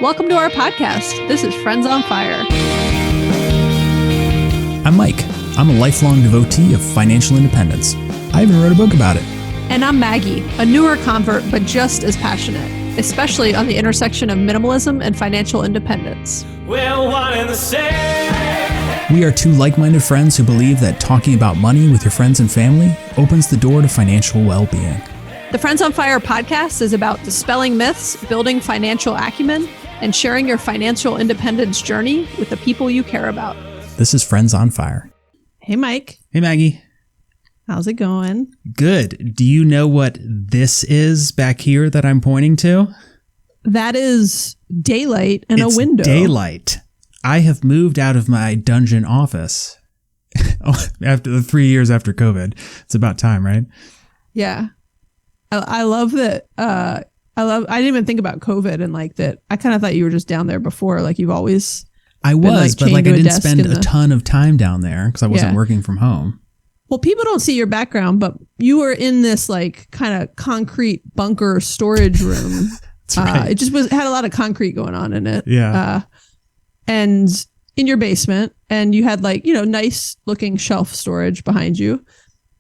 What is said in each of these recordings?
Welcome to our podcast. This is Friends on Fire. I'm Mike. I'm a lifelong devotee of financial independence. I even wrote a book about it. And I'm Maggie, a newer convert, but just as passionate, especially on the intersection of minimalism and financial independence. We're one and the same. We are two like-minded friends who believe that talking about money with your friends and family opens the door to financial well-being. The Friends on Fire podcast is about dispelling myths, building financial acumen, and sharing your financial independence journey with the people you care about. This is Friends on Fire. Hey, Mike. Hey, Maggie. How's it going? Good. Do you know what this is back here that I'm pointing to? That is daylight and It's a window. Daylight. I have moved out of my dungeon office after the 3 years after COVID. It's about time, right? Yeah. I love that. I didn't even think about COVID and like that. I kind of thought you were just down there before, like you've always. I was, but like I didn't spend a ton of time down there because I wasn't working from home. Well, people don't see your background, but you were in this like kind of concrete bunker storage room. That's right. It just had a lot of concrete going on in it. Yeah. And in your basement, and you had like, nice looking shelf storage behind you.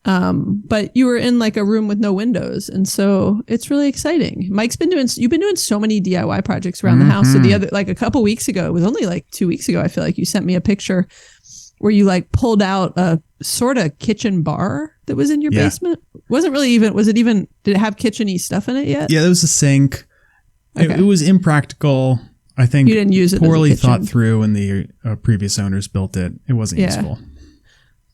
But you were in like a room with no windows. And so it's really exciting. You've been doing so many DIY projects around the house. So a couple weeks ago, it was only like 2 weeks ago, I feel like you sent me a picture where you like pulled out a sort of kitchen bar that was in your basement. Did it have kitchen-y stuff in it yet? Yeah, there was a sink. Okay. It was impractical. I think you didn't use it poorly as a kitchen. thought through when the previous owners built it. It wasn't useful.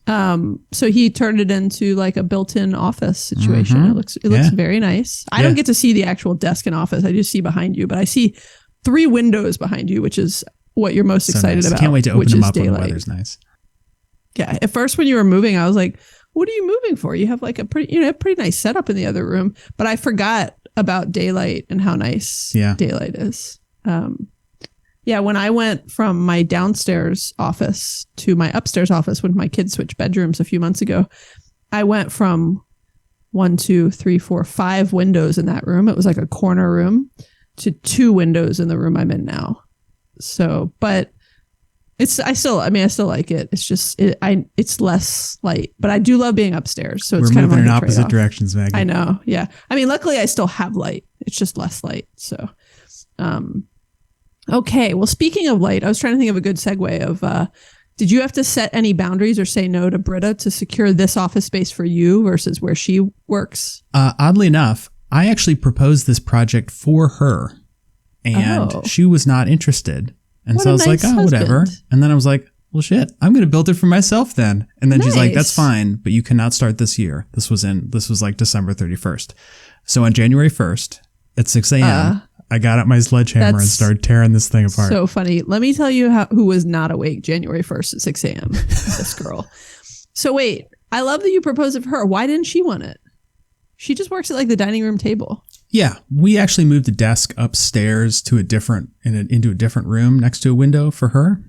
So he turned it into like a built-in office situation. It looks very nice. I don't get to see the actual desk and office. I just see behind you, but I see 3 windows behind you, which is what you're most excited about. Can't wait to open them up daylight. when the weather's nice. Yeah. At first, when you were moving, I was like, "What are you moving for? You have like a pretty nice setup in the other room." But I forgot about daylight and how nice daylight is. Yeah, when I went from my downstairs office to my upstairs office when my kids switched bedrooms a few months ago, I went from 1, 2, 3, 4, 5 windows in that room. It was like a corner room to 2 windows in the room I'm in now. So, but I still like it. It's just, it's less light, but I do love being upstairs. So it's We're kind of moving like in opposite directions, Maggie. I know. Yeah. I mean, luckily I still have light. It's just less light. So, okay. Well, speaking of light, I was trying to think of a good segue of, did you have to set any boundaries or say no to Britta to secure this office space for you versus where she works? Oddly enough, I actually proposed this project for her and she was not interested. And so I was like, whatever. And then I was like, well, shit, I'm going to build it for myself then. And then she's like, that's fine, but you cannot start this year. This was like December 31st. So on January 1st at 6 a.m., I got out my sledgehammer and started tearing this thing apart. So funny. Let me tell you who was not awake January 1st at 6 a.m. This girl. So wait, I love that you proposed it for her. Why didn't she want it? She just works at like the dining room table. Yeah, we actually moved the desk upstairs to into a different room next to a window for her.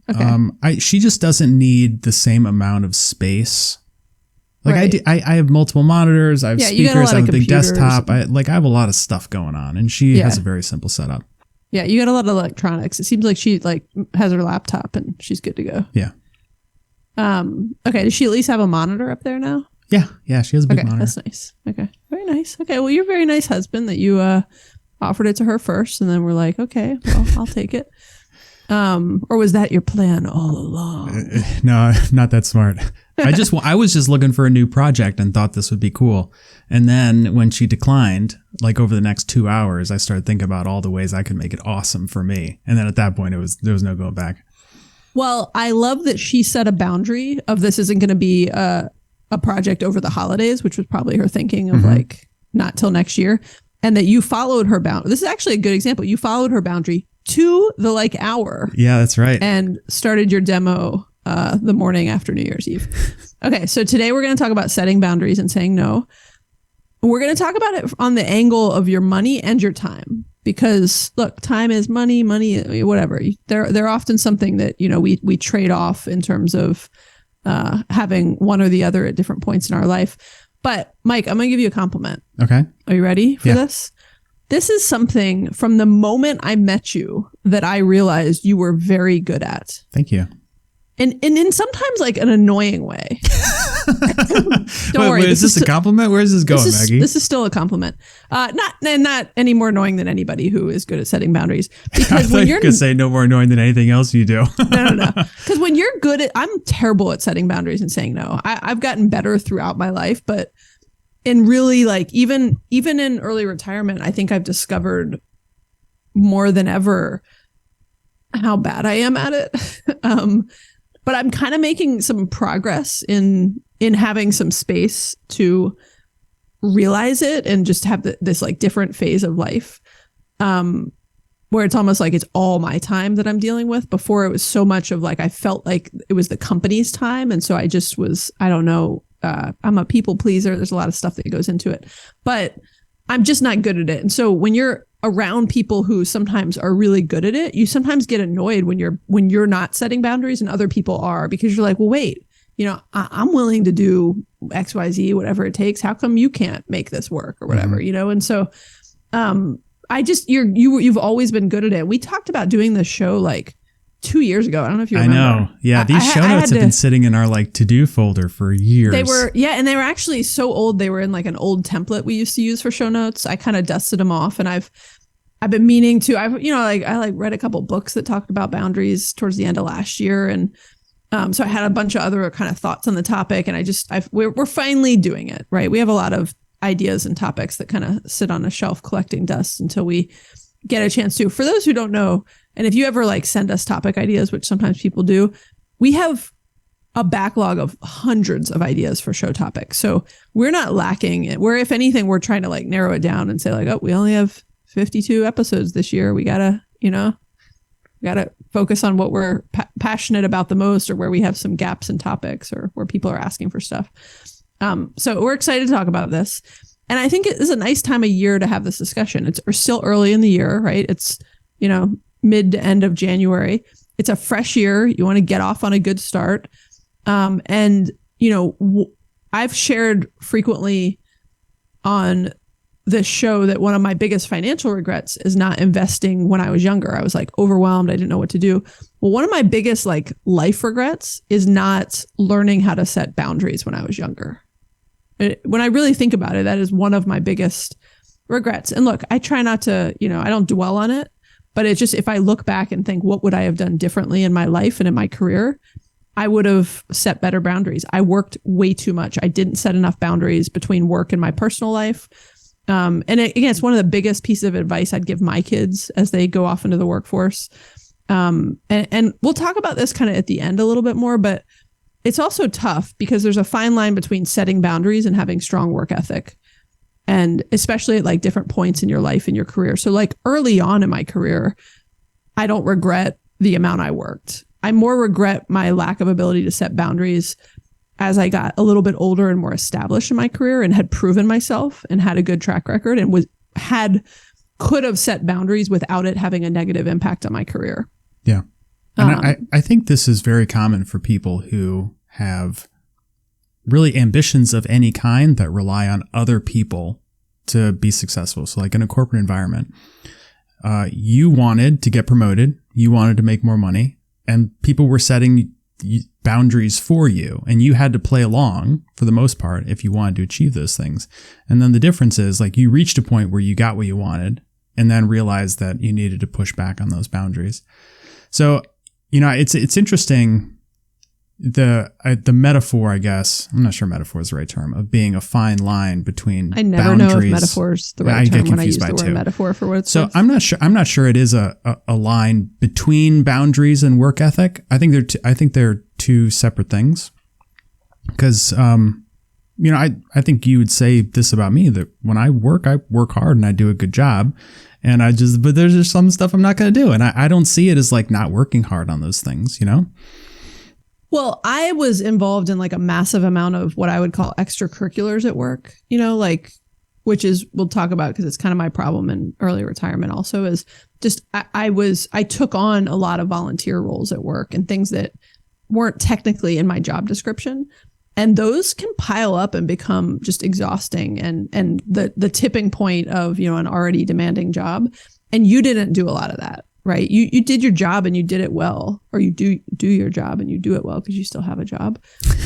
Okay. She just doesn't need the same amount of space. Like I have multiple monitors, I have speakers, I have a big desktop. I have a lot of stuff going on, and she has a very simple setup. Yeah, you got a lot of electronics. It seems like she has her laptop and she's good to go. Yeah. Okay. Does she at least have a monitor up there now? Yeah, she has a big monitor. That's nice. Okay, very nice. Okay, well, you're a very nice husband that you offered it to her first, and then we're like, okay, well, I'll take it. Or was that your plan all along? No, not that smart. I was just looking for a new project and thought this would be cool. And then when she declined, like over the next 2 hours, I started thinking about all the ways I could make it awesome for me. And then at that point, there was no going back. Well, I love that she set a boundary of this isn't going to be a project over the holidays, which was probably her thinking of like not till next year. And that you followed her boundary. This is actually a good example. You followed her boundary to the hour. Yeah, that's right. And started your demo the morning after New Year's Eve. Okay, so today we're going to talk about setting boundaries and saying no. We're going to talk about it on the angle of your money and your time. Because look, time is money, whatever. They're often something that, we trade off in terms of having one or the other at different points in our life. But Mike, I'm going to give you a compliment. Okay. Are you ready for this? this is something from the moment I met you that I realized you were very good at. Thank you. And in sometimes like an annoying way. Don't worry. Wait, is this a compliment? Where is this going, Maggie? This is still a compliment. Not any more annoying than anybody who is good at setting boundaries. Because when you're going to say no more annoying than anything else you do. No. Because when you're good at, I'm terrible at setting boundaries and saying no. I've gotten better throughout my life, but in really like even in early retirement, I think I've discovered more than ever how bad I am at it. But I'm kind of making some progress in having some space to realize it and just have this like different phase of life where it's almost like it's all my time that I'm dealing with. Before it was so much of like I felt like it was the company's time. And so I just was, I don't know, I'm a people pleaser. There's a lot of stuff that goes into it, but I'm just not good at it. And so when you're around people who sometimes are really good at it, you sometimes get annoyed when you're not setting boundaries and other people are, because you're like, well, wait, I'm willing to do X, Y, Z, whatever it takes. How come you can't make this work or whatever, And so, you've always been good at it. We talked about doing this show like 2 years ago. I don't know if you remember. I know. Yeah. These show notes have been sitting in our like to-do folder for years. They were, and they were actually so old. They were in like an old template we used to use for show notes. I kind of dusted them off, and I've been meaning to. I read a couple books that talked about boundaries towards the end of last year, and so I had a bunch of other kind of thoughts on the topic, and we're finally doing it, right? We have a lot of ideas and topics that kind of sit on a shelf collecting dust until we get a chance to. For those who don't know, and if you ever like send us topic ideas, which sometimes people do, we have a backlog of hundreds of ideas for show topics. So we're not lacking it. Where if anything, we're trying to like narrow it down and say like, oh, we only have 52 episodes this year. We gotta focus on what we're passionate about the most, or where we have some gaps in topics, or where people are asking for stuff. So we're excited to talk about this. And I think it is a nice time of year to have this discussion. We're still early in the year, right? It's, mid to end of January. It's a fresh year. You want to get off on a good start. And I've shared frequently on this show that one of my biggest financial regrets is not investing when I was younger. I was like overwhelmed. I didn't know what to do. Well, one of my biggest like life regrets is not learning how to set boundaries when I was younger. When I really think about it, that is one of my biggest regrets. And look, I try not to, I don't dwell on it, but it's just, if I look back and think, what would I have done differently in my life and in my career? I would have set better boundaries. I worked way too much. I didn't set enough boundaries between work and my personal life. And again, it's one of the biggest pieces of advice I'd give my kids as they go off into the workforce. And we'll talk about this kind of at the end a little bit more, but it's also tough because there's a fine line between setting boundaries and having strong work ethic. And especially at like different points in your life and your career. So like early on in my career, I don't regret the amount I worked. I more regret my lack of ability to set boundaries as I got a little bit older and more established in my career and had proven myself and had a good track record and could have set boundaries without it having a negative impact on my career. Yeah. And I think this is very common for people who have really ambitions of any kind that rely on other people to be successful. So like in a corporate environment, you wanted to get promoted, you wanted to make more money, and people were setting boundaries for you, and you had to play along for the most part if you wanted to achieve those things. And then the difference is like you reached a point where you got what you wanted and then realized that you needed to push back on those boundaries. So, it's interesting. The metaphor, I guess, I'm not sure metaphor is the right term, of being a fine line between I never boundaries. know if metaphor is the right term when I use the word metaphor for what it's so worth. I'm not sure it is a line between boundaries and work ethic. I think they're two separate things. Because I think you would say this about me, that when I work hard and I do a good job, and but there's just some stuff I'm not going to do, and I don't see it as like not working hard on those things, Well, I was involved in like a massive amount of what I would call extracurriculars at work, which is, we'll talk about because it's kind of my problem in early retirement also, is just I took on a lot of volunteer roles at work and things that weren't technically in my job description. And those can pile up and become just exhausting and the tipping point of, an already demanding job. And you didn't do a lot of that, right? You did your job and you did it well, or you do your job and you do it well because you still have a job.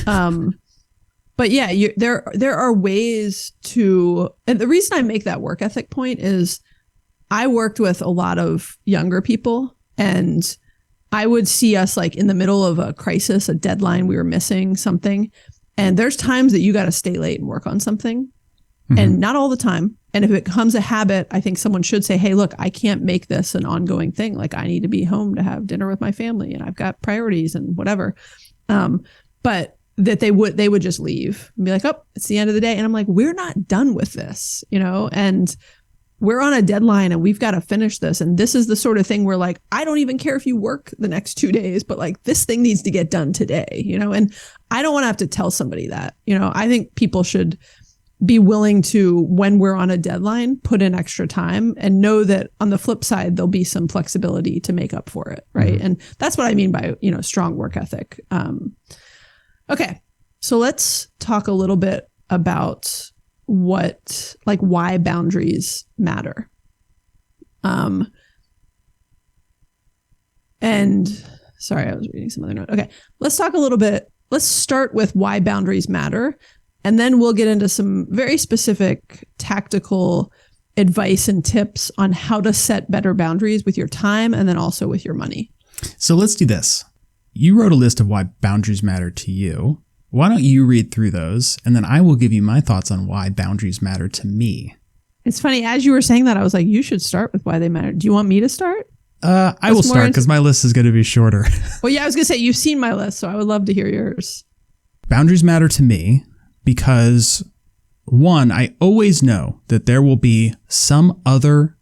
But yeah, there are ways to, and the reason I make that work ethic point is I worked with a lot of younger people, and I would see us like in the middle of a crisis, a deadline, we were missing something. And there's times that you got to stay late and work on something, and not all the time. And if it becomes a habit, I think someone should say, hey, look, I can't make this an ongoing thing. Like I need to be home to have dinner with my family and I've got priorities and whatever. But that they would just leave and be like, oh, it's the end of the day. And I'm like, we're not done with this, and we're on a deadline and we've got to finish this. And this is the sort of thing where like, I don't even care if you work the next 2 days, but like this thing needs to get done today, and I don't want to have to tell somebody that, I think people should be willing to, when we're on a deadline, put in extra time and know that on the flip side, there'll be some flexibility to make up for it. Right. And that's what I mean by, strong work ethic. Okay. So let's talk a little bit about why boundaries matter. And sorry, I was reading some other note. Okay. Let's talk a little bit. Let's start with why boundaries matter. And then we'll get into some very specific tactical advice and tips on how to set better boundaries with your time and then also with your money. So let's do this. You wrote a list of why boundaries matter to you. Why don't you read through those, and then I will give you my thoughts on why boundaries matter to me. It's funny, as you were saying that, I was like, you should start with why they matter. Do you want me to start? I will start because my list is going to be shorter. Well, yeah, I was going to say, you've seen my list, so I would love to hear yours. Boundaries matter to me because, one, I always know that there will be some other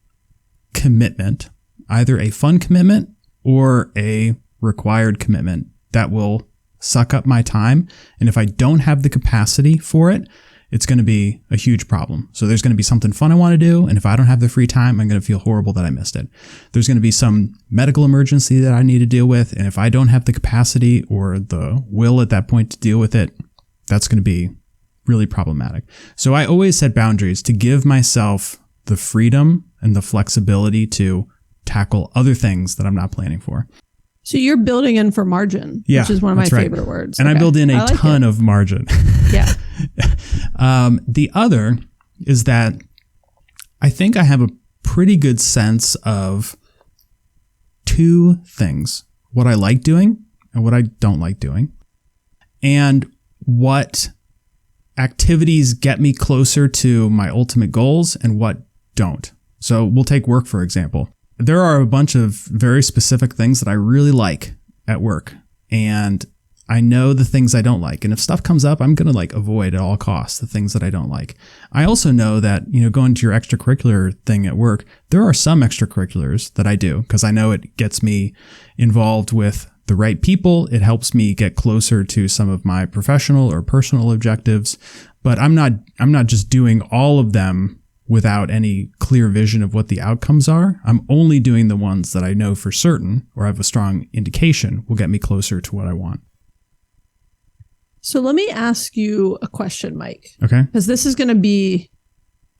commitment, either a fun commitment or a required commitment that will suck up my time. And if I don't have the capacity for it, it's going to be a huge problem. So there's going to be something fun I want to do. And if I don't have the free time, I'm going to feel horrible that I missed it. There's going to be some medical emergency that I need to deal with. And if I don't have the capacity or the will at that point to deal with it, that's going to be really problematic. So I always set boundaries to give myself the freedom and the flexibility to tackle other things that I'm not planning for. So you're building in for margin, which is one of my favorite words. And I build in a ton of margin. Yeah. The other is that I think I have a pretty good sense of two things: what I like doing and what I don't like doing, and what activities get me closer to my ultimate goals and what don't. So we'll take work, for example. There are a bunch of very specific things that I really like at work, and I know the things I don't like. And if stuff comes up, I'm going to avoid at all costs the things that I don't like. I also know that, going to your extracurricular thing at work, there are some extracurriculars that I do because I know it gets me involved with the right people. It helps me get closer to some of my professional or personal objectives, but I'm not just doing all of them without any clear vision of what the outcomes are. I'm only doing the ones that I know for certain or have a strong indication will get me closer to what I want. So let me ask you a question, Mike. Okay. Because this is going to be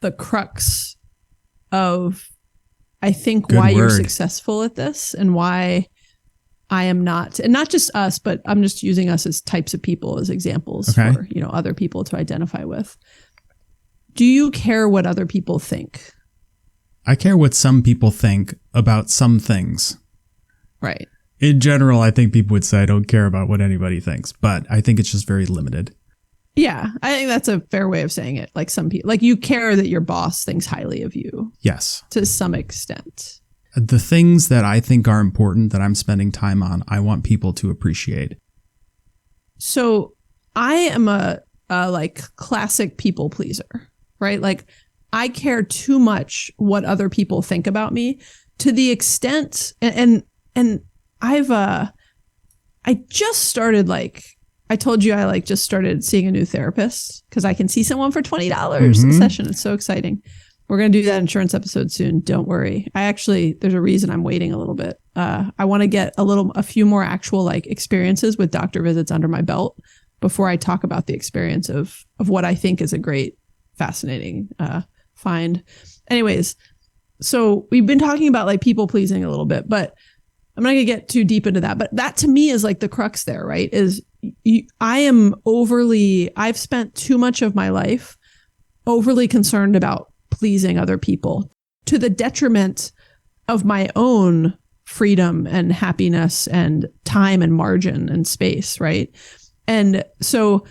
the crux of, I think, why you're successful at this and why I am not. And not just us, but I'm just using us as types of people as examples for, other people to identify with. Do you care what other people think? I care what some people think about some things. Right. In general, I think people would say I don't care about what anybody thinks, but I think it's just very limited. Yeah, I think that's a fair way of saying it. Like some people, you care that your boss thinks highly of you. Yes. To some extent. The things that I think are important that I'm spending time on, I want people to appreciate. So I am a classic people pleaser, right? I care too much what other people think about me to the extent, and I just started I told you I just started seeing a new therapist because I can see someone for $20 a session. It's so exciting. We're going to do that insurance episode soon. Don't worry. There's a reason I'm waiting a little bit. I want to get a few more actual experiences with doctor visits under my belt before I talk about the experience of what I think is a great, fascinating find. Anyways, so we've been talking about like people pleasing a little bit, but I'm not going to get too deep into that. But that to me is like the crux there, right? Is I've spent too much of my life overly concerned about pleasing other people to the detriment of my own freedom and happiness and time and margin and space, right? And so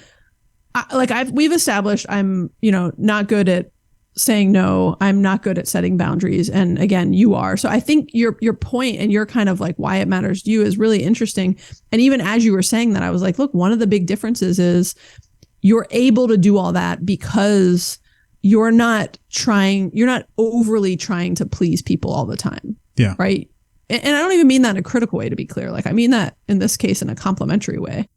we've established I'm, not good at saying no. I'm not good at setting boundaries. And again, you are. So I think your point and your kind of like why it matters to you is really interesting. And even as you were saying that, I was like, look, one of the big differences is you're able to do all that because you're not overly trying to please people all the time. Yeah. Right. And I don't even mean that in a critical way, to be clear. Like I mean that in this case in a complimentary way.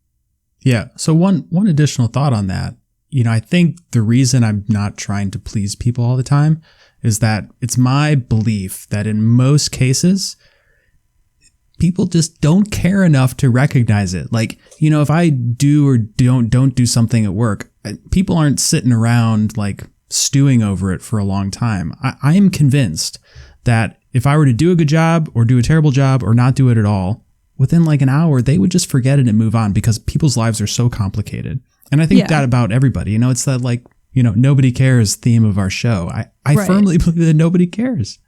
Yeah. So one additional thought on that. I think the reason I'm not trying to please people all the time is that it's my belief that in most cases, people just don't care enough to recognize it. Like, if I do or don't do something at work, people aren't sitting around like stewing over it for a long time. I am convinced that if I were to do a good job or do a terrible job or not do it at all, within like an hour, they would just forget it and move on because people's lives are so complicated. And I think that about everybody, it's that like, nobody cares theme of our show. I firmly believe that nobody cares.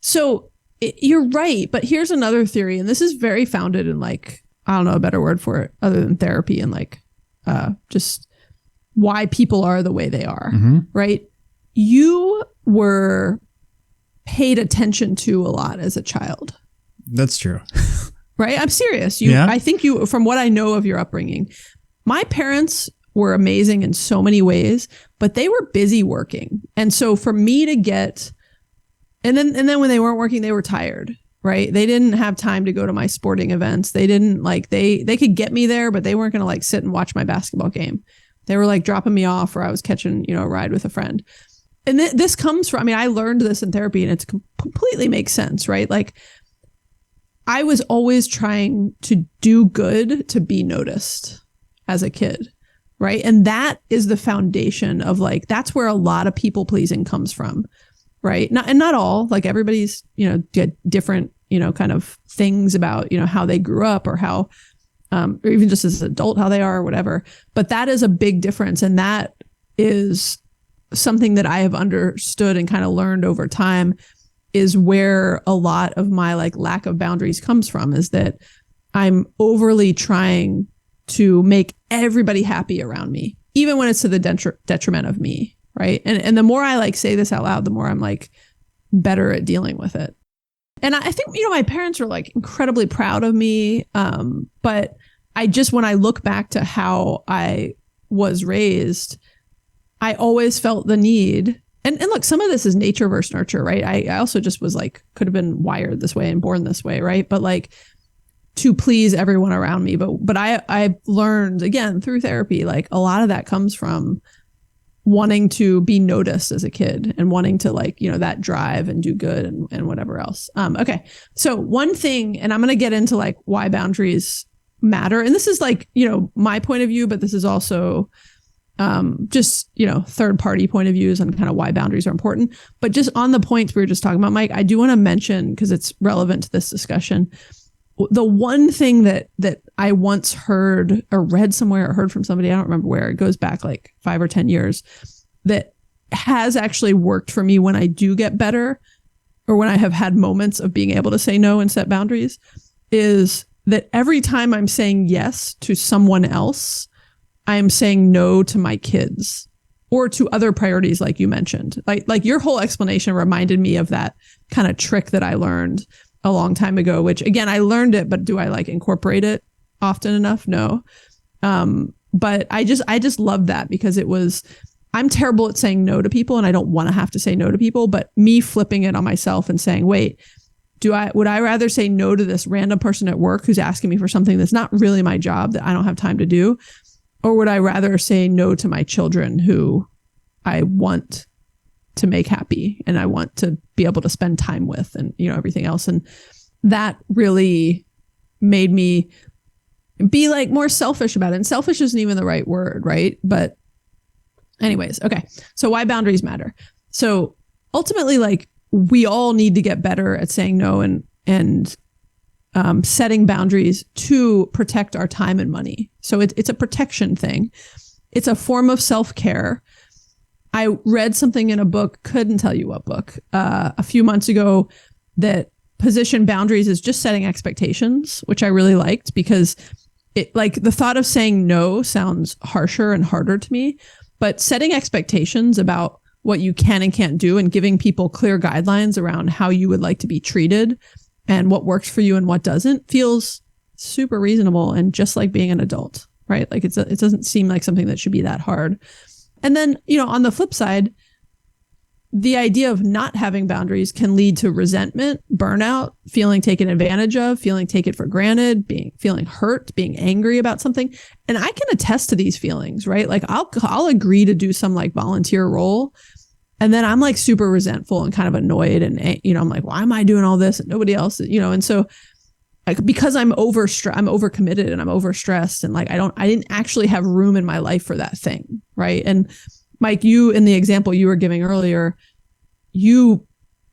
So you're right. But here's another theory. And this is very founded in like, I don't know a better word for it other than therapy and like just why people are the way they are. Mm-hmm. Right. You were paid attention to a lot as a child. That's true. Right. I'm serious. I think from what I know of your upbringing, my parents were amazing in so many ways, but they were busy working. And so for me to get, and then when they weren't working, they were tired, right? They didn't have time to go to my sporting events. They didn't like, they could get me there, but they weren't going to like sit and watch my basketball game. They were like dropping me off or I was catching, a ride with a friend. And this comes from, I learned this in therapy and it completely makes sense, right? Like I was always trying to do good to be noticed as a kid. Right. And that is the foundation of like, that's where a lot of people pleasing comes from. Right. Not all, like everybody's, get different, kind of things about, how they grew up or how, or even just as an adult, how they are or whatever. But that is a big difference. And that is something that I have understood and kind of learned over time is where a lot of my like lack of boundaries comes from, is that I'm overly trying to make everybody happy around me, even when it's to the detriment of me. Right. And the more I like say this out loud, the more I'm like better at dealing with it. And I think, my parents were like incredibly proud of me. But when I look back to how I was raised, I always felt the need. And look, some of this is nature versus nurture, right? I also just was like, could have been wired this way and born this way. Right. But like, to please everyone around me. But I learned again through therapy, like a lot of that comes from wanting to be noticed as a kid and wanting to like, that drive and do good and whatever else. Okay. So one thing, and I'm going to get into like why boundaries matter. And this is like, my point of view, but this is also just, third party point of views and kind of why boundaries are important. But just on the points we were just talking about, Mike, I do want to mention, because it's relevant to this discussion, the one thing that I once heard or read somewhere or heard from somebody, I don't remember where, it goes back like 5 or 10 years, that has actually worked for me when I do get better or when I have had moments of being able to say no and set boundaries, is that every time I'm saying yes to someone else, I am saying no to my kids or to other priorities like you mentioned. Like your whole explanation reminded me of that kind of trick that I learned a long time ago, which again, I learned it, but do I like incorporate it often enough? No. But I just love that because I'm terrible at saying no to people and I don't want to have to say no to people, but me flipping it on myself and saying, wait, would I rather say no to this random person at work who's asking me for something that's not really my job that I don't have time to do? Or would I rather say no to my children who I want to make happy and I want to be able to spend time with and, everything else. And that really made me be like more selfish about it. And selfish isn't even the right word, right? But anyways, okay. So why boundaries matter. So ultimately, like we all need to get better at saying no and setting boundaries to protect our time and money. So it's a protection thing. It's a form of self-care. I read something in a book, couldn't tell you what book, a few months ago that positioned boundaries as just setting expectations, which I really liked because it like the thought of saying no sounds harsher and harder to me, but setting expectations about what you can and can't do and giving people clear guidelines around how you would like to be treated and what works for you and what doesn't feels super reasonable and just like being an adult, right? Like it doesn't seem like something that should be that hard. And then, on the flip side, the idea of not having boundaries can lead to resentment, burnout, feeling taken advantage of, feeling taken for granted, feeling hurt, being angry about something. And I can attest to these feelings, right? Like I'll agree to do some like volunteer role. And then I'm like super resentful and kind of annoyed. And, I'm like, why am I doing all this and nobody else, and so like, because I'm overcommitted and I'm overstressed and like, I didn't actually have room in my life for that thing. Right. And Mike, you, in the example you were giving earlier, you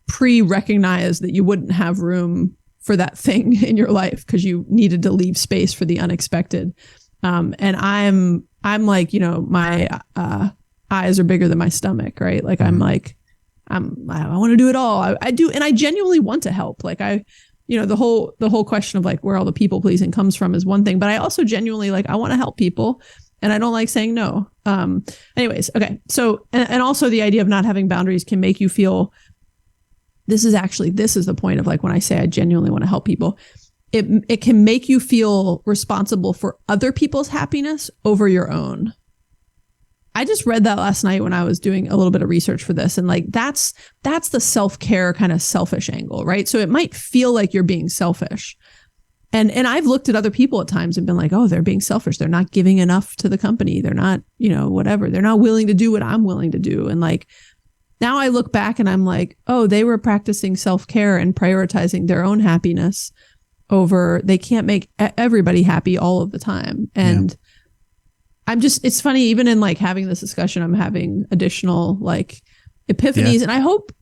pre-recognized that you wouldn't have room for that thing in your life because you needed to leave space for the unexpected. And I'm like, my eyes are bigger than my stomach. Right. Like, I'm like, I want to do it all. I do. And I genuinely want to help. Like the whole question of like where all the people pleasing comes from is one thing, but I also genuinely like, I want to help people and I don't like saying no. Anyways. Okay. So, and also the idea of not having boundaries can make you feel, this is the point of like, when I say I genuinely want to help people, it can make you feel responsible for other people's happiness over your own. I just read that last night when I was doing a little bit of research for this. And like, that's the self-care kind of selfish angle, right? So it might feel like you're being selfish. And I've looked at other people at times and been like, oh, they're being selfish. They're not giving enough to the company. They're not, whatever. They're not willing to do what I'm willing to do. And like, now I look back and I'm like, oh, they were practicing self-care and prioritizing their own happiness over, they can't make everybody happy all of the time. And it's funny, even in like having this discussion, I'm having additional like epiphanies. And I hope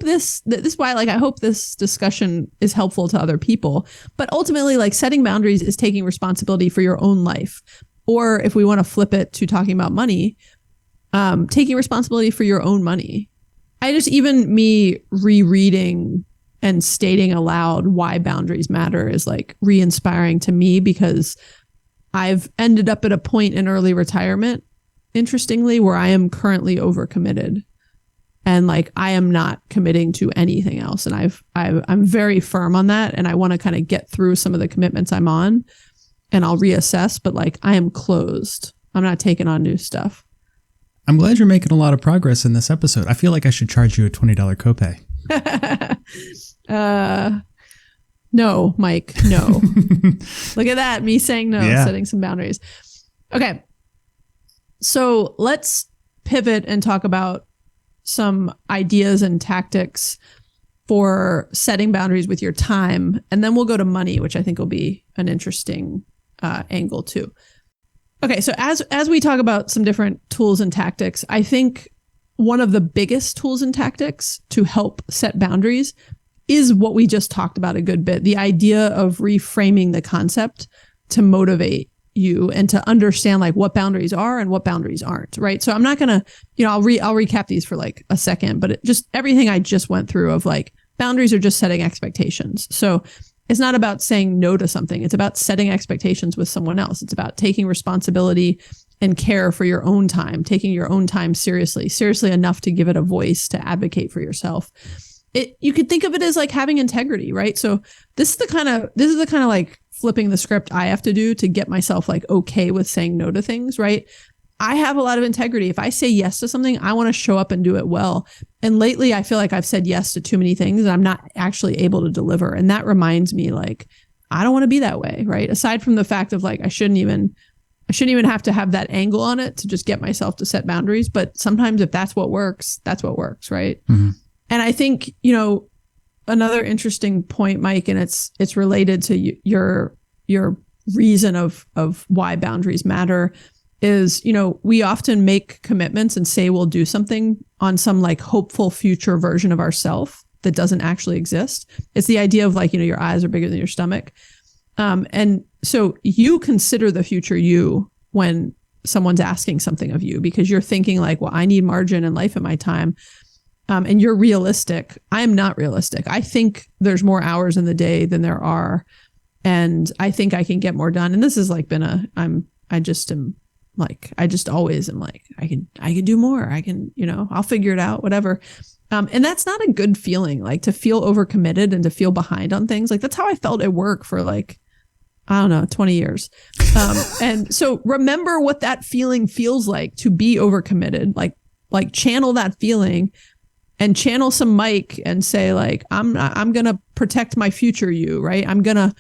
this is why, like, I hope this discussion is helpful to other people, but ultimately like setting boundaries is taking responsibility for your own life. Or if we want to flip it to talking about money, taking responsibility for your own money. Even me rereading and stating aloud why boundaries matter is like re-inspiring to me because I've ended up at a point in early retirement, interestingly, where I am currently overcommitted and like I am not committing to anything else. And I'm very firm on that. And I want to kind of get through some of the commitments I'm on and I'll reassess. But like I am closed. I'm not taking on new stuff. I'm glad you're making a lot of progress in this episode. I feel like I should charge you a $20 copay. No, Mike, no. Look at that. Me saying no, setting some boundaries. Okay. So let's pivot and talk about some ideas and tactics for setting boundaries with your time. And then we'll go to money, which I think will be an interesting angle too. Okay. So as we talk about some different tools and tactics, I think one of the biggest tools and tactics to help set boundaries is what we just talked about a good bit. The idea of reframing the concept to motivate you and to understand like what boundaries are and what boundaries aren't, right? So I'm not going to, I'll recap these for like a second, but just everything I just went through of like boundaries are just setting expectations. So it's not about saying no to something. It's about setting expectations with someone else. It's about taking responsibility and care for your own time, taking your own time seriously enough to give it a voice, to advocate for yourself. You could think of it as like having integrity, right? So this is the kind of like flipping the script I have to do to get myself like okay with saying no to things, right? I have a lot of integrity. If I say yes to something, I want to show up and do it well. And lately I feel like I've said yes to too many things and I'm not actually able to deliver. And that reminds me like, I don't want to be that way, right? Aside from the fact of like, I shouldn't even have to have that angle on it to just get myself to set boundaries. But sometimes if that's what works, right? Mm-hmm. And I think, another interesting point, Mike, and it's related to your reason of why boundaries matter is, we often make commitments and say we'll do something on some like hopeful future version of ourselves that doesn't actually exist. It's the idea of like, your eyes are bigger than your stomach. And so you consider the future you when someone's asking something of you, because you're thinking like, well, I need margin in life at my time. And you're realistic. I am not realistic. I think there's more hours in the day than there are. And I think I can get more done. And this has like been I just always am like, I can do more. I can, I'll figure it out, whatever. And that's not a good feeling, like to feel overcommitted and to feel behind on things. Like that's how I felt at work for like, I don't know, 20 years. And so remember what that feeling feels like to be overcommitted, like channel that feeling and channel some Mike and say like, I'm going to protect my future you, right? I'm going to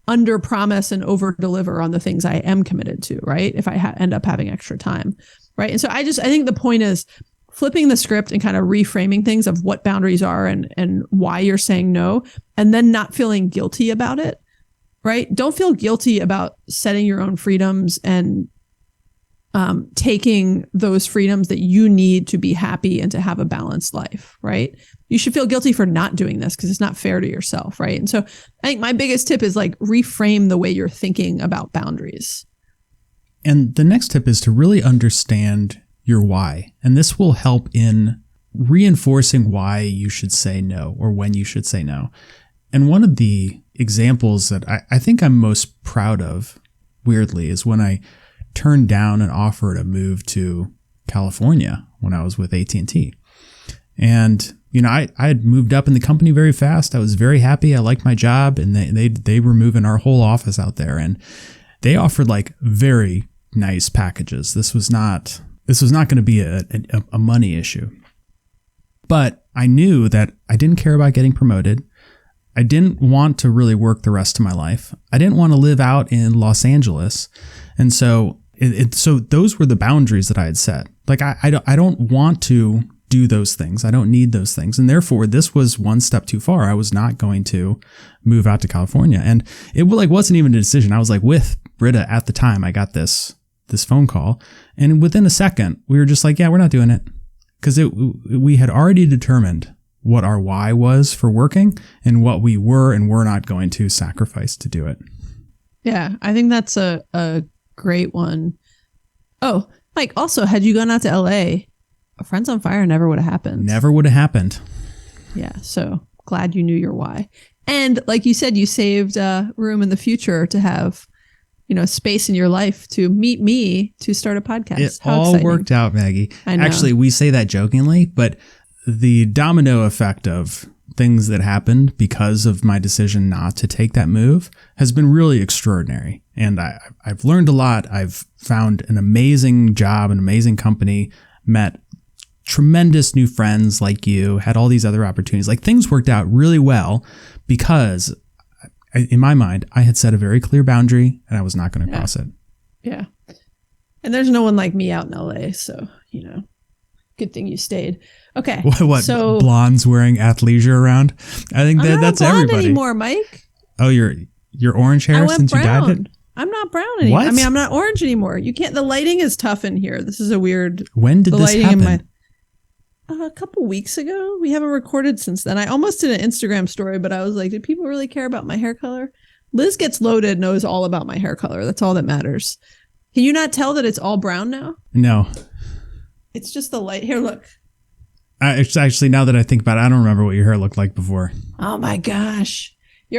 under promise and over deliver on the things I am committed to, right? If I end up having extra time, right? And so I think the point is flipping the script and kind of reframing things of what boundaries are and why you're saying no, and then not feeling guilty about it, right? Don't feel guilty about setting your own freedoms and taking those freedoms that you need to be happy and to have a balanced life, right? You should feel guilty for not doing this because it's not fair to yourself, right? And so I think my biggest tip is like reframe the way you're thinking about boundaries. And the next tip is to really understand your why. And this will help in reinforcing why you should say no or when you should say no. And one of the examples that I think I'm most proud of, weirdly, is when I turned down an offer to move to California when I was with AT&T. And, I had moved up in the company very fast. I was very happy. I liked my job, and they were moving our whole office out there, and they offered like very nice packages. This was not going to be a money issue. But I knew that I didn't care about getting promoted. I didn't want to really work the rest of my life. I didn't want to live out in Los Angeles. And so so those were the boundaries that I had set. Like, I don't want to do those things. I don't need those things. And therefore, this was one step too far. I was not going to move out to California. And it like wasn't even a decision. I was like with Britta at the time. I got this phone call. And within a second, we were just like, yeah, we're not doing it. Because we had already determined what our why was for working and what we were and were not going to sacrifice to do it. Yeah, I think that's a great one. Oh, Mike, also, had you gone out to LA, Friends on Fire never would have happened. Never would have happened. Yeah, so glad you knew your why. And like you said, you saved room in the future to have, space in your life to meet me to start a podcast. It all worked out, Maggie. I know. Actually, we say that jokingly, but the domino effect of things that happened because of my decision not to take that move has been really extraordinary. And I've learned a lot. I've found an amazing job, an amazing company, met tremendous new friends like you, had all these other opportunities. Like, things worked out really well because in my mind, I had set a very clear boundary and I was not going to cross it. Yeah. And there's no one like me out in LA. So, good thing you stayed. Okay. What so, blondes wearing athleisure around? I think I'm that's not blonde everybody anymore, Mike. Oh, your orange hair since brown. You dyed it? I'm not brown anymore. What? I mean, I'm not orange anymore. You can't. The lighting is tough in here. This is a weird. When did this happen? A couple weeks ago. We haven't recorded since then. I almost did an Instagram story, but I was like, did people really care about my hair color? Liz Gets Loaded knows all about my hair color. That's all that matters. Can you not tell that it's all brown now? No. It's just the light. Here, look. Actually, now that I think about it, I don't remember what your hair looked like before. Oh my gosh.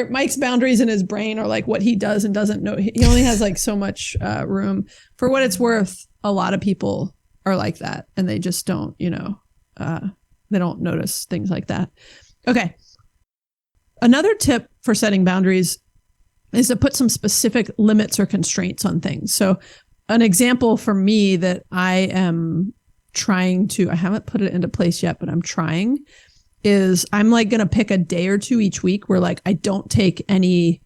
Mike's boundaries in his brain are like what he does and doesn't know. He only has like so much room. For what it's worth, a lot of people are like that and they just don't, they don't notice things like that. Okay. Another tip for setting boundaries is to put some specific limits or constraints on things. So an example for me that I am trying to, I haven't put it into place yet, but I'm trying, is I'm like going to pick a day or two each week where like I don't take any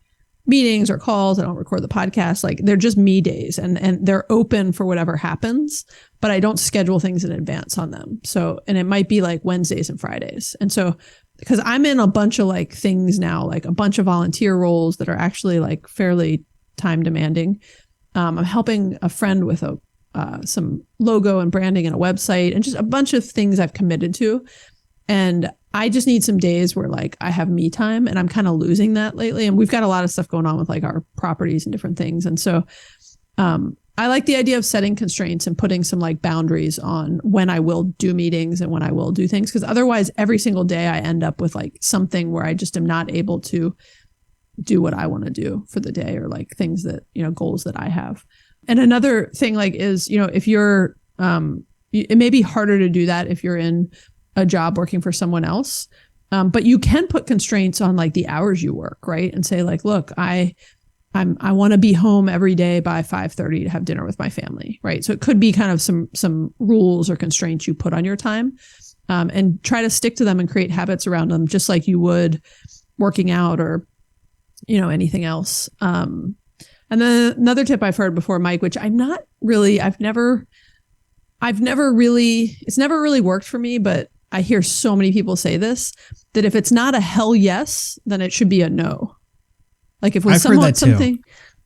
meetings or calls. I don't record the podcast. Like, they're just me days and they're open for whatever happens, but I don't schedule things in advance on them. So, and it might be like Wednesdays and Fridays. And so, because I'm in a bunch of like things now, like a bunch of volunteer roles that are actually like fairly time demanding. I'm helping a friend with some logo and branding and a website and just a bunch of things I've committed to. And I just need some days where like I have me time, and I'm kind of losing that lately. And we've got a lot of stuff going on with like our properties and different things. And so I like the idea of setting constraints and putting some like boundaries on when I will do meetings and when I will do things. Because otherwise, every single day I end up with like something where I just am not able to do what I want to do for the day, or like things that, you know, goals that I have. And another thing like is, you know, if you're, it may be harder to do that if you're in a job working for someone else. But you can put constraints on like the hours you work, right? And say like, look, I want to be home every day by 5:30 to have dinner with my family, right? So it could be kind of some rules or constraints you put on your time, and try to stick to them and create habits around them, just like you would working out or, you know, anything else. And then another tip I've heard before, Mike, which it's never really worked for me, but I hear so many people say this, that if it's not a hell yes, then it should be a no. Like if we somewhat something,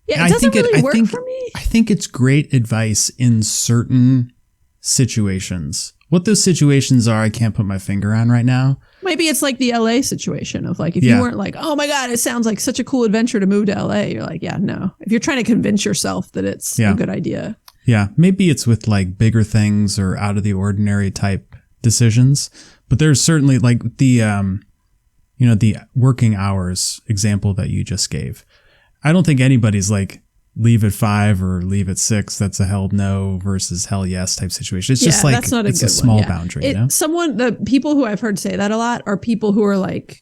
yeah, it doesn't really work for me. I think it's great advice in certain situations. What those situations are, I can't put my finger on right now. Maybe it's like the LA situation of like, if you weren't like, oh my God, it sounds like such a cool adventure to move to LA. You're like, yeah, no. If you're trying to convince yourself that it's a good idea. Yeah. Maybe it's with like bigger things or out of the ordinary type decisions, but there's certainly like the, the working hours example that you just gave. I don't think anybody's like leave at 5 or leave at 6. That's a hell no versus hell yes type situation. It's just like, it's a small boundary. You know? The people who I've heard say that a lot are people who are like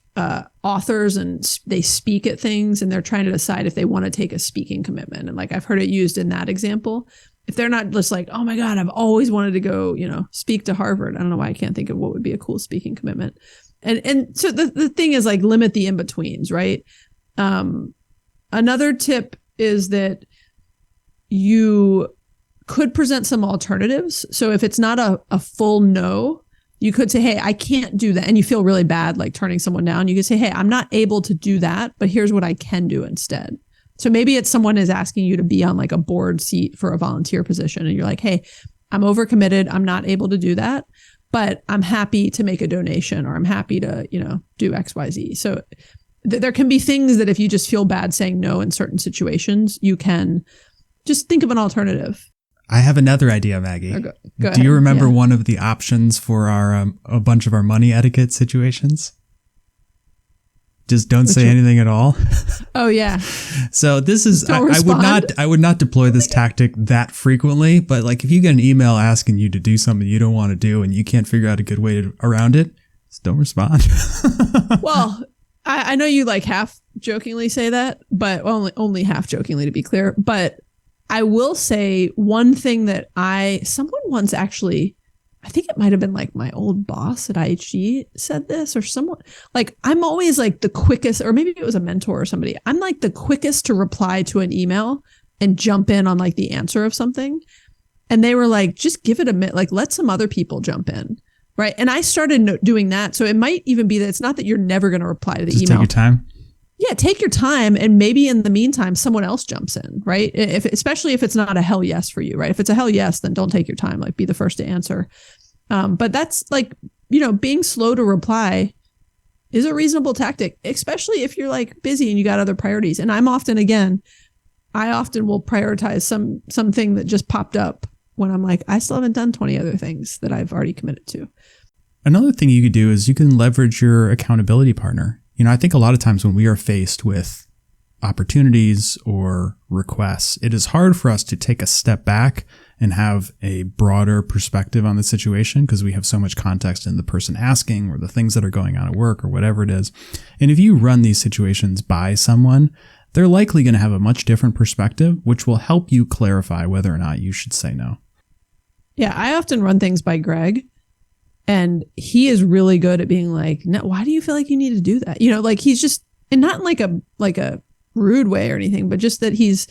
authors, and they speak at things and they're trying to decide if they want to take a speaking commitment. And like, I've heard it used in that example. If they're not just like, oh my God, I've always wanted to go, you know, speak to Harvard. I don't know why I can't think of what would be a cool speaking commitment. And so the thing is like, limit the in-betweens, right? Another tip is that you could present some alternatives. So if it's not a full no, you could say, hey, I can't do that. And you feel really bad, like turning someone down. You could say, hey, I'm not able to do that, but here's what I can do instead. So maybe it's someone is asking you to be on like a board seat for a volunteer position. And you're like, hey, I'm overcommitted. I'm not able to do that, but I'm happy to make a donation, or I'm happy to, you know, do X, Y, Z. So there can be things that if you just feel bad saying no in certain situations, you can just think of an alternative. I have another idea, Maggie. Go ahead. Do you remember one of the options for our a bunch of our money etiquette situations? Just don't say anything at all. Oh yeah. So this is I would not deploy this tactic that frequently, but like if you get an email asking you to do something you don't want to do and you can't figure out a good way around it, just don't respond. Well, I know you like half jokingly say that, but only half jokingly to be clear. But I will say one thing that someone once actually, I think it might have been like my old boss at IHG said this, or someone, like, I'm always like the quickest, or maybe it was a mentor or somebody. I'm like the quickest to reply to an email and jump in on like the answer of something. And they were like, just give it a minute, like let some other people jump in. Right. And I started doing that. So it might even be that it's not that you're never going to reply to the email. Take your time. Yeah, take your time, and maybe in the meantime, someone else jumps in, right? Especially if it's not a hell yes for you, right? If it's a hell yes, then don't take your time. Like, be the first to answer. But that's like, you know, being slow to reply is a reasonable tactic, especially if you're like busy and you got other priorities. And I often will prioritize something that just popped up when I'm like, I still haven't done 20 other things that I've already committed to. Another thing you could do is you can leverage your accountability partner. You know, I think a lot of times when we are faced with opportunities or requests, it is hard for us to take a step back and have a broader perspective on the situation because we have so much context in the person asking or the things that are going on at work or whatever it is. And if you run these situations by someone, they're likely going to have a much different perspective, which will help you clarify whether or not you should say no. Yeah, I often run things by Greg. And he is really good at being like, no, why do you feel like you need to do that? You know, like he's just, and not in like a rude way or anything, but just that he's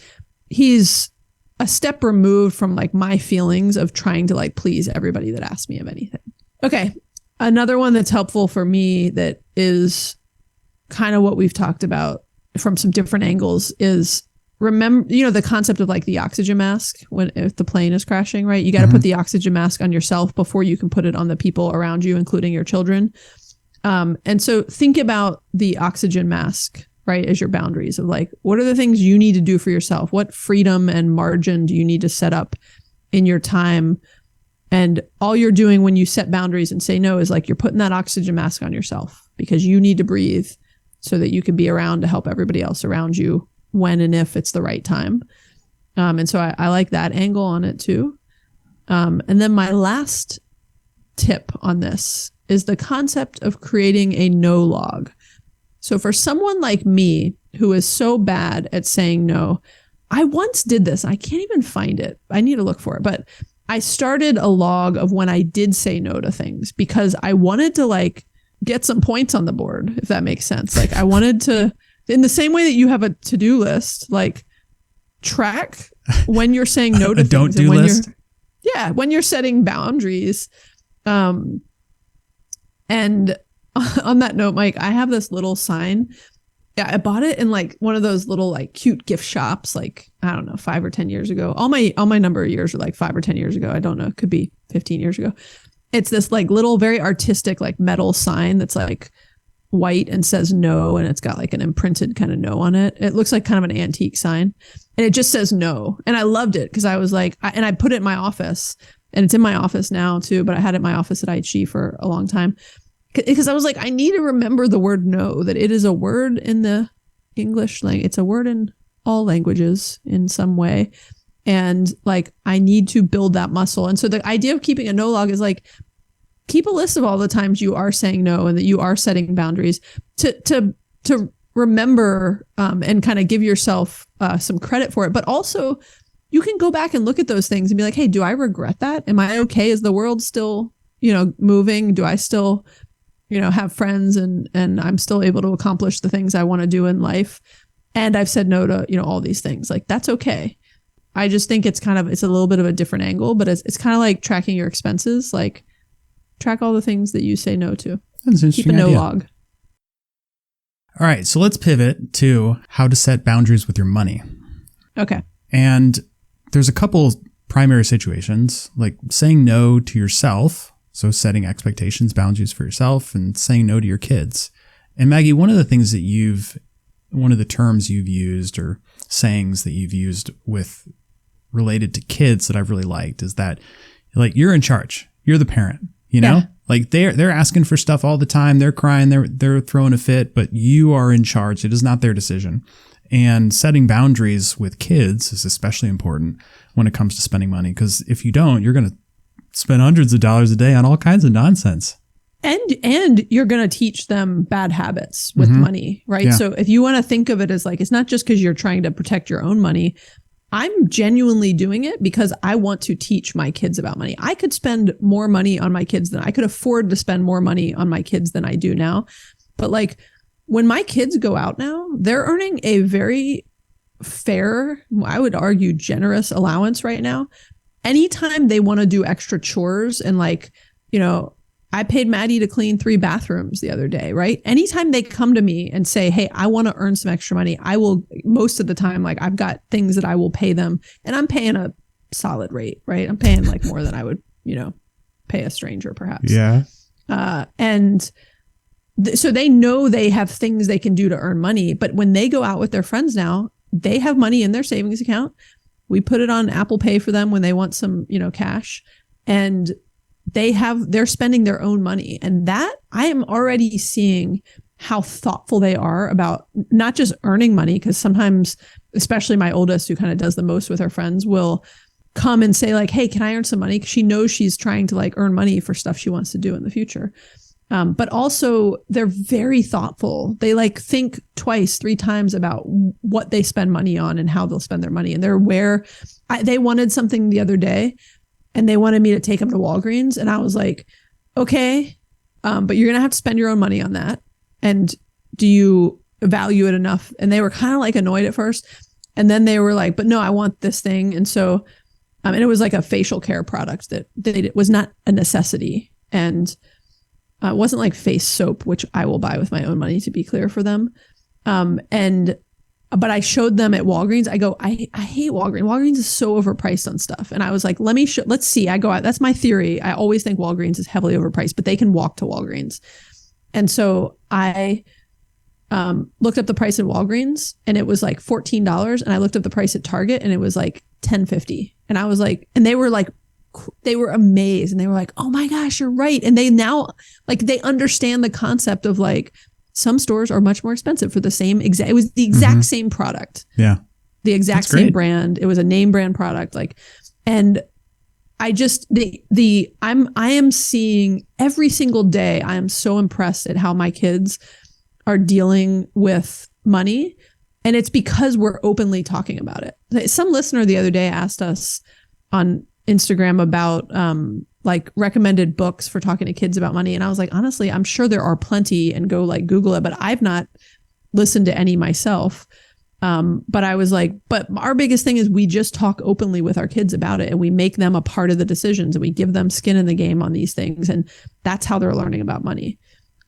a step removed from like my feelings of trying to like please everybody that asks me of anything. Okay. Another one that's helpful for me that is kind of what we've talked about from some different angles is remember, the concept of like the oxygen mask if the plane is crashing, right? You got to put the oxygen mask on yourself before you can put it on the people around you, including your children. And so think about the oxygen mask, right, as your boundaries of like, what are the things you need to do for yourself? What freedom and margin do you need to set up in your time? And all you're doing when you set boundaries and say no is like you're putting that oxygen mask on yourself because you need to breathe so that you can be around to help everybody else around you when and if it's the right time. And so I like that angle on it too. And then my last tip on this is the concept of creating a no log. So for someone like me who is so bad at saying no, I once did this. I can't even find it. I need to look for it. But I started a log of when I did say no to things because I wanted to like get some points on the board, if that makes sense. Like I wanted to, in the same way that you have a to-do list, like track when you're saying no to things. Don't do list? When you're setting boundaries. And on that note, Mike, I have this little sign. Yeah, I bought it in like one of those little like cute gift shops, like, I don't know, 5 or 10 years ago. All my number of years are like 5 or 10 years ago. I don't know. It could be 15 years ago. It's this like little, very artistic, like metal sign that's like white and says no. And it's got like an imprinted kind of no on it. It looks like kind of an antique sign and it just says no. And I loved it because I was like, and I put it in my office and it's in my office now too, but I had it in my office at IHG for a long time. Because I was like, I need to remember the word no, that it is a word in the English language. It's a word in all languages in some way. And like, I need to build that muscle. And so the idea of keeping a no log is like, keep a list of all the times you are saying no and that you are setting boundaries to remember and kind of give yourself some credit for it. But also you can go back and look at those things and be like, hey, do I regret that? Am I okay? Is the world still, moving? Do I still have friends and I'm still able to accomplish the things I want to do in life. And I've said no to, all these things. Like, that's okay. I just think it's a little bit of a different angle, but it's kind of like tracking your expenses, like track all the things that you say no to. That's an interesting Keep a no idea. log. All right. So let's pivot to how to set boundaries with your money. Okay. And there's a couple primary situations, like saying no to yourself. So setting expectations, boundaries for yourself, and saying no to your kids. And Maggie, one of the terms you've used or sayings that you've used with related to kids that I've really liked is that like you're in charge. You're the parent, Yeah. Like they're asking for stuff all the time. They're crying, they're throwing a fit, but you are in charge. It is not their decision. And setting boundaries with kids is especially important when it comes to spending money, because if you don't, you're going to spend hundreds of dollars a day on all kinds of nonsense. And you're going to teach them bad habits with money, right? Yeah. So if you want to think of it as like, it's not just because you're trying to protect your own money. I'm genuinely doing it because I want to teach my kids about money. I could spend more money on my kids than I could afford to spend more money on my kids than I do now. But like when my kids go out now, they're earning a very fair, I would argue generous allowance right now. Anytime they want to do extra chores and like, I paid Maddie to clean 3 bathrooms the other day, right? Anytime they come to me and say, hey, I want to earn some extra money, I will, most of the time, like I've got things that I will pay them and I'm paying a solid rate, right? I'm paying like more than I would, pay a stranger perhaps. Yeah. So they know they have things they can do to earn money, but when they go out with their friends now, they have money in their savings account. We put it on Apple Pay for them when they want some, cash, and they're spending their own money. And that I am already seeing how thoughtful they are about not just earning money, because sometimes, especially my oldest, who kind of does the most with her friends, will come and say like, hey, can I earn some money? Because she knows she's trying to like earn money for stuff she wants to do in the future. But also they're very thoughtful. They like think twice, 3 times about what they spend money on and how they'll spend their money. And they're aware. They wanted something the other day and they wanted me to take them to Walgreens. And I was like, okay, but you're going to have to spend your own money on that. And do you value it enough? And they were kind of like annoyed at first. And then they were like, but no, I want this thing. And so, and it was like a facial care product that it was not a necessity. And it wasn't like face soap, which I will buy with my own money, to be clear, for them. And but I showed them at Walgreens. I go, I hate Walgreens. Walgreens is so overpriced on stuff. And I was like, let's see. I go out. That's my theory. I always think Walgreens is heavily overpriced, but they can walk to Walgreens. And so I looked up the price at Walgreens and it was like $14. And I looked up the price at Target and it was like $10.50. And I was like, and they were amazed and they were like, oh my gosh, you're right. And they now like, they understand the concept of like, some stores are much more expensive for the same it was the exact same product. Yeah. The exact same brand. It was a name brand product. Like, and I just, I am seeing every single day, I am so impressed at how my kids are dealing with money. And it's because we're openly talking about it. Some listener the other day asked us on Instagram about, like recommended books for talking to kids about money. And I was like, honestly, I'm sure there are plenty and go like Google it, but I've not listened to any myself. But I was like, but our biggest thing is we just talk openly with our kids about it and we make them a part of the decisions and we give them skin in the game on these things. And that's how they're learning about money.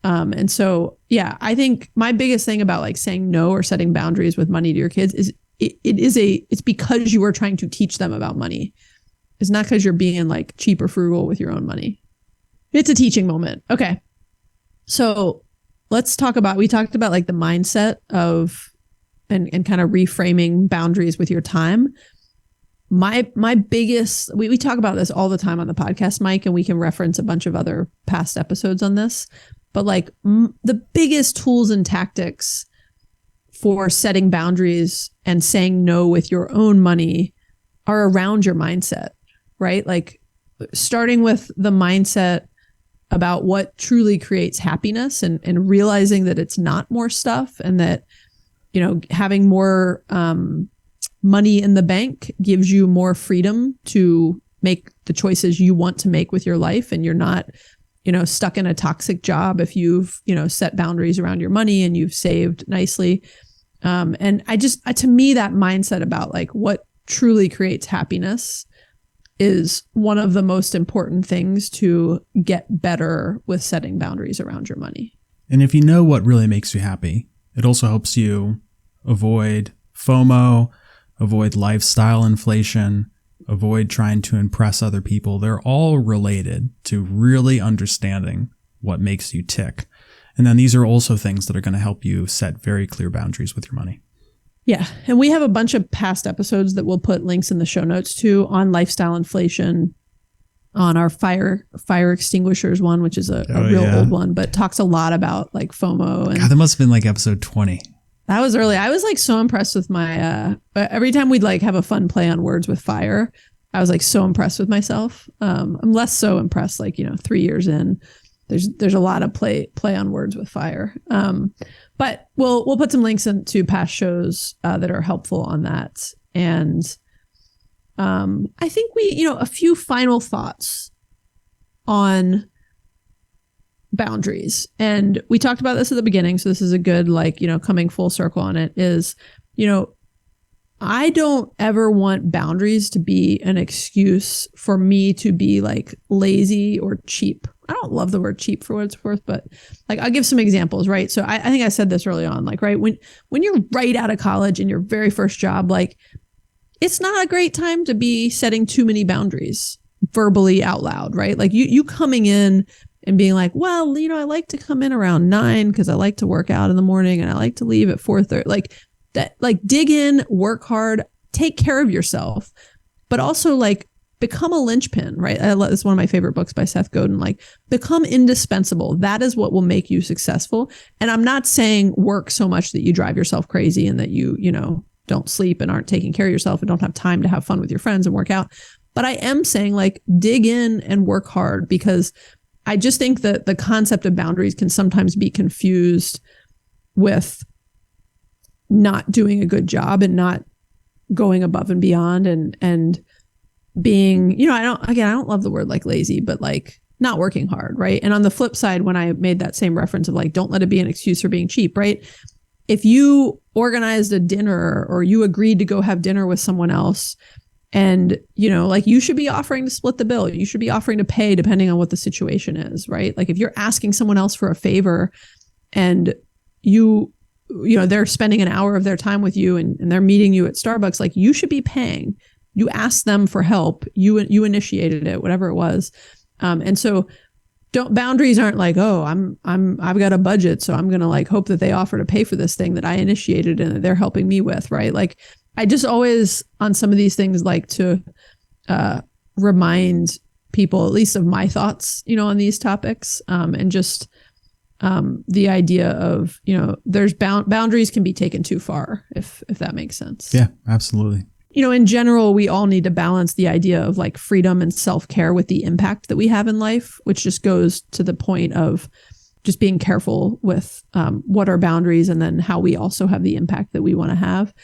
And so, yeah, I think my biggest thing about like saying no or setting boundaries with money to your kids is it's because you are trying to teach them about money. It's not because you're being like cheap or frugal with your own money. It's a teaching moment. Okay. So let's talk about, we talked about like the mindset of, and kind of reframing boundaries with your time. My biggest, we talk about this all the time on the podcast, Mike, and we can reference a bunch of other past episodes on this, but like the biggest tools and tactics for setting boundaries and saying no with your own money are around your mindset. Right? Like starting with the mindset about what truly creates happiness and realizing that it's not more stuff and that, you know, having more money in the bank gives you more freedom to make the choices you want to make with your life. And you're not, you know, stuck in a toxic job if you've, you know, set boundaries around your money and you've saved nicely. And to me, that mindset about like what truly creates happiness is one of the most important things to get better with setting boundaries around your money. And if you know what really makes you happy, it also helps you avoid FOMO, avoid lifestyle inflation, avoid trying to impress other people. They're all related to really understanding what makes you tick. And then these are also things that are going to help you set very clear boundaries with your money. Yeah. And we have a bunch of past episodes that we'll put links in the show notes to on lifestyle inflation, on our fire extinguishers one, which is a real old one, but talks a lot about like FOMO. And God, that must have been like episode 20. That was early. I was like so impressed with my, every time we'd like have a fun play on words with fire, I was like so impressed with myself. I'm less so impressed, like, you know, 3 years in, there's a lot of play on words with fire. But we'll put some links into past shows that are helpful on that. And I think a few final thoughts on boundaries. And we talked about this at the beginning. So this is a good, like, you know, coming full circle on it is, you know, I don't ever want boundaries to be an excuse for me to be like lazy or cheap. I don't love the word cheap for what it's worth, but like I'll give some examples, right? So I think I said this early on, like, right, when you're right out of college in your very first job, like it's not a great time to be setting too many boundaries verbally out loud, right? Like you coming in and being like, well, you know, I like to come in around 9 because I like to work out in the morning and I like to leave at 4:30. Like that, like dig in, work hard, take care of yourself, but also like become a linchpin, right? This is one of my favorite books by Seth Godin, like become indispensable. That is what will make you successful. And I'm not saying work so much that you drive yourself crazy and that you know, don't sleep and aren't taking care of yourself and don't have time to have fun with your friends and work out. But I am saying like dig in and work hard, because I just think that the concept of boundaries can sometimes be confused with not doing a good job and not going above and beyond and being, you know, I don't love the word like lazy, but like not working hard, right? And on the flip side, when I made that same reference of like, don't let it be an excuse for being cheap, right? If you organized a dinner or you agreed to go have dinner with someone else and, you know, like you should be offering to split the bill, you should be offering to pay depending on what the situation is, right? Like if you're asking someone else for a favor and you they're spending an hour of their time with you and they're meeting you at Starbucks, like you should be paying. You asked them for help. You initiated it, whatever it was. And so boundaries aren't like, oh, I've got a budget, so I'm going to like hope that they offer to pay for this thing that I initiated and that they're helping me with. Right. Like I just always on some of these things like to remind people at least of my thoughts, on these topics. And just the idea of, there's boundaries can be taken too far if that makes sense. Yeah, absolutely. In general, we all need to balance the idea of like freedom and self-care with the impact that we have in life, which just goes to the point of just being careful with what are boundaries and then how we also have the impact that we want to have.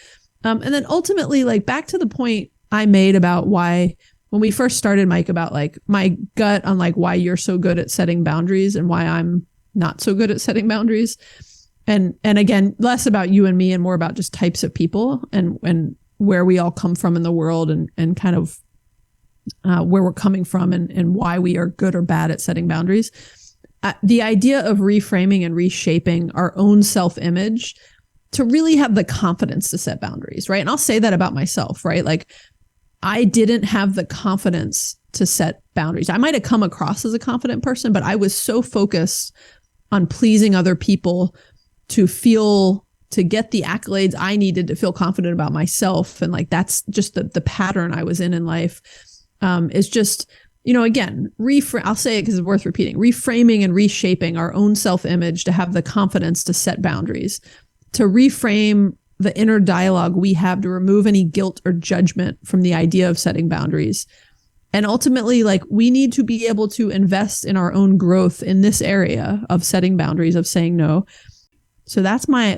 And then ultimately, like back to the point I made about why when we first started, Mike, about like my gut on like why you're so good at setting boundaries and why I'm not so good at setting boundaries. And again, less about you and me and more about just types of people and where we all come from in the world and kind of where we're coming from and why we are good or bad at setting boundaries. The idea of reframing and reshaping our own self-image to really have the confidence to set boundaries, right? And I'll say that about myself, right? Like I didn't have the confidence to set boundaries. I might have come across as a confident person, but I was so focused on pleasing other people to get the accolades I needed to feel confident about myself. And like, that's just the pattern I was in life. Is just, again, I'll say it because it's worth repeating, reframing and reshaping our own self-image to have the confidence to set boundaries, to reframe the inner dialogue we have to remove any guilt or judgment from the idea of setting boundaries. And ultimately, like we need to be able to invest in our own growth in this area of setting boundaries, of saying no. So that's my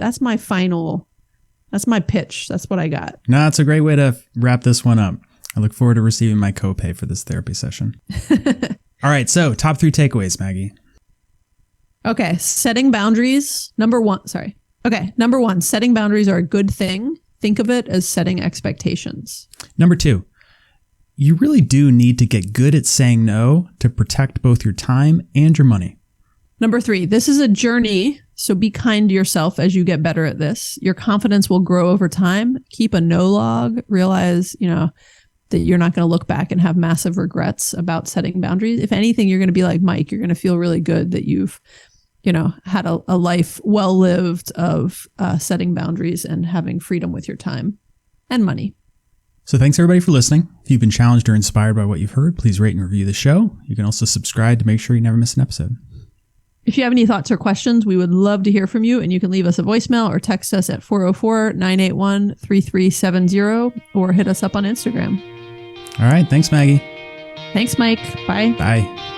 pitch. That's what I got. No, it's a great way to wrap this one up. I look forward to receiving my copay for this therapy session. All right. So top 3 takeaways, Maggie. Okay. Setting boundaries. Number 1, setting boundaries are a good thing. Think of it as setting expectations. Number 2, you really do need to get good at saying no to protect both your time and your money. Number 3, this is a journey, so be kind to yourself as you get better at this. Your confidence will grow over time. Keep a no log. Realize, that you're not going to look back and have massive regrets about setting boundaries. If anything, you're going to be like Mike. You're going to feel really good that you've, had a life well lived of setting boundaries and having freedom with your time and money. So thanks everybody for listening. If you've been challenged or inspired by what you've heard, please rate and review the show. You can also subscribe to make sure you never miss an episode. If you have any thoughts or questions, we would love to hear from you, and you can leave us a voicemail or text us at 404-981-3370 or hit us up on Instagram. All right. Thanks, Maggie. Thanks, Mike. Bye. Bye.